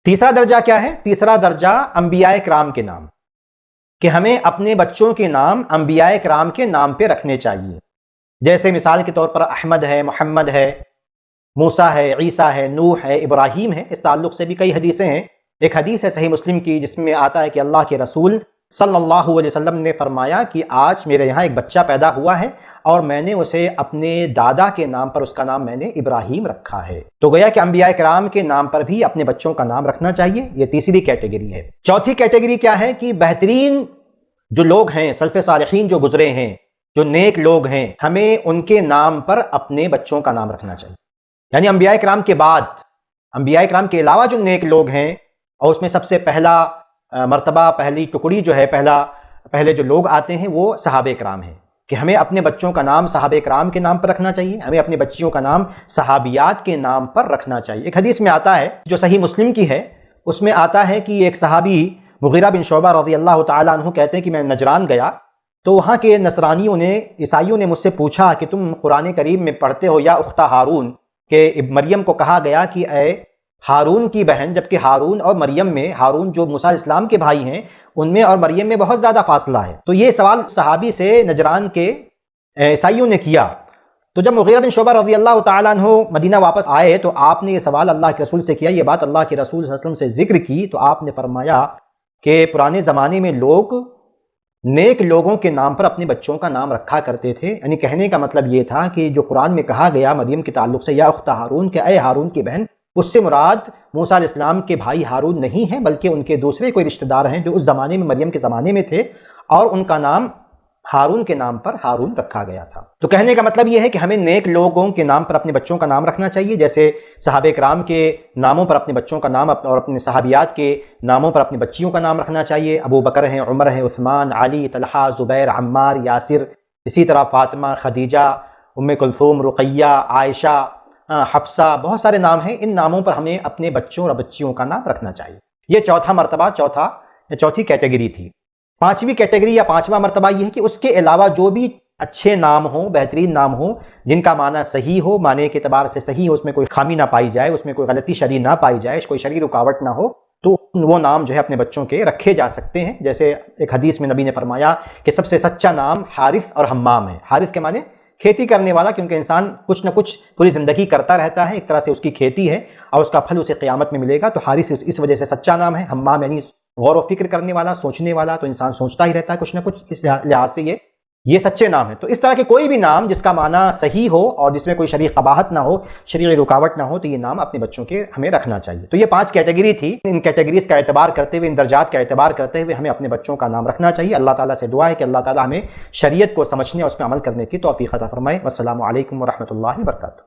تیسرا درجہ کیا ہے؟ تیسرا درجہ انبیاء کرام کے نام، کہ ہمیں اپنے بچوں کے نام انبیاء کرام کے نام پہ رکھنے چاہیے. جیسے مثال کے طور پر احمد ہے، محمد ہے، موسیٰ ہے، عیسیٰ ہے، نوح ہے، ابراہیم ہے. اس تعلق سے بھی کئی حدیثیں ہیں. ایک حدیث ہے صحیح مسلم کی جس میں آتا ہے کہ اللہ کے رسول صلی اللہ علیہ وسلم نے فرمایا کہ آج میرے یہاں ایک بچہ پیدا ہوا ہے اور میں نے اسے اپنے دادا کے نام پر اس کا نام میں نے ابراہیم رکھا ہے. تو گویا کہ انبیاء کرام کے نام پر بھی اپنے بچوں کا نام رکھنا چاہیے. یہ تیسری کیٹیگری ہے. چوتھی کیٹیگری کیا ہے کہ بہترین جو لوگ ہیں، سلف صالحین جو گزرے ہیں، جو نیک لوگ ہیں، ہمیں ان کے نام پر اپنے بچوں کا نام رکھنا چاہیے. یعنی انبیاء کرام کے بعد، انبیاء کرام کے علاوہ جو نیک لوگ ہیں، اور اس میں سب سے پہلا مرتبہ، پہلی ٹکڑی جو ہے، پہلے جو لوگ آتے ہیں وہ صحابہ کرام ہیں، کہ ہمیں اپنے بچوں کا نام صحابہ کرام کے نام پر رکھنا چاہیے، ہمیں اپنے بچیوں کا نام صحابیات کے نام پر رکھنا چاہیے. ایک حدیث میں آتا ہے جو صحیح مسلم کی ہے، اس میں آتا ہے کہ ایک صحابی مغیرہ بن شعبہ رضی اللہ تعالیٰ عنہ کہتے ہیں کہ میں نجران گیا تو وہاں کے نصرانیوں نے، عیسائیوں نے مجھ سے پوچھا کہ تم قرآن کریم میں پڑھتے ہو یا اختہ ہارون، کہ مریم کو کہا گیا کہ اے ہارون کی بہن، جبکہ ہارون اور مریم میں، ہارون جو موسیٰ علیہ السلام کے بھائی ہیں، ان میں اور مریم میں بہت زیادہ فاصلہ ہے. تو یہ سوال صحابی سے نجران کے عیسائیوں نے کیا. تو جب مغیرہ بن شعبہ رضی اللہ تعالیٰ عنہ مدینہ واپس آئے تو آپ نے یہ سوال اللہ کے رسول سے کیا، یہ بات اللہ کے رسول صلی اللہ علیہ وسلم سے ذکر کی. تو آپ نے فرمایا کہ پرانے زمانے میں لوگ نیک لوگوں کے نام پر اپنے بچوں کا نام رکھا کرتے تھے. یعنی کہنے کا مطلب یہ تھا کہ جو قرآن میں کہا گیا مریم کے تعلق سے یا اخت ہارون، کہ اے ہارون کی بہن، اس سے مراد موسیٰ علیہ السلام کے بھائی ہارون نہیں ہیں، بلکہ ان کے دوسرے کوئی رشتہ دار ہیں جو اس زمانے میں، مریم کے زمانے میں تھے، اور ان کا نام ہارون کے نام پر ہارون رکھا گیا تھا. تو کہنے کا مطلب یہ ہے کہ ہمیں نیک لوگوں کے نام پر اپنے بچوں کا نام رکھنا چاہیے، جیسے صحابہ کرام کے ناموں پر اپنے بچوں کا نام اور اپنے صحابیات کے ناموں پر اپنی بچیوں کا نام رکھنا چاہیے. ابو بکر ہیں، عمر ہیں، عثمان، علی، طلحہ، زبیر، عمار، یاسر، اسی طرح فاطمہ، خدیجہ، ام کلثوم، رقیہ، عائشہ، حفصہ، بہت سارے نام ہیں. ان ناموں پر ہمیں اپنے بچوں اور بچیوں کا نام رکھنا چاہیے. یہ چوتھا مرتبہ، چوتھی کیٹیگری تھی. پانچویں کیٹیگری یا پانچواں مرتبہ یہ ہے کہ اس کے علاوہ جو بھی اچھے نام ہوں، بہترین نام ہوں، جن کا معنی صحیح ہو، معنی کے اعتبار سے صحیح ہو، اس میں کوئی خامی نہ پائی جائے، اس میں کوئی غلطی شرعی نہ پائی جائے، کوئی شرعی رکاوٹ نہ ہو، تو وہ نام جو ہے اپنے بچوں کے رکھے جا سکتے ہیں. جیسے ایک حدیث میں نبی نے فرمایا کہ سب سے سچا نام حارث اور حمام ہے. حارث کے معنی کھیتی کرنے والا، کیونکہ انسان کچھ نہ کچھ پوری زندگی کرتا رہتا ہے، ایک طرح سے اس کی کھیتی ہے اور اس کا پھل اسے قیامت میں ملے گا. تو حارث اس وجہ سے سچا نام ہے. حمام یعنی غور و فکر کرنے والا، سوچنے والا، تو انسان سوچتا ہی رہتا ہے کچھ نہ کچھ، اس لحاظ سے یہ سچے نام ہیں. تو اس طرح کے کوئی بھی نام جس کا معنی صحیح ہو اور جس میں کوئی شرعی قباحت نہ ہو، شرعی رکاوٹ نہ ہو، تو یہ نام اپنے بچوں کے ہمیں رکھنا چاہیے. تو یہ 5 کیٹیگری تھی. ان کیٹیگریز کا اعتبار کرتے ہوئے، ان درجات کا اعتبار کرتے ہوئے ہمیں اپنے بچوں کا نام رکھنا چاہیے. اللہ تعالیٰ سے دعا ہے کہ اللہ تعالیٰ ہمیں شریعت کو سمجھنے اور اس پہ عمل کرنے کی توفیق عطا فرمائے. والسلام علیکم ورحمۃ اللہ وبرکاتہ.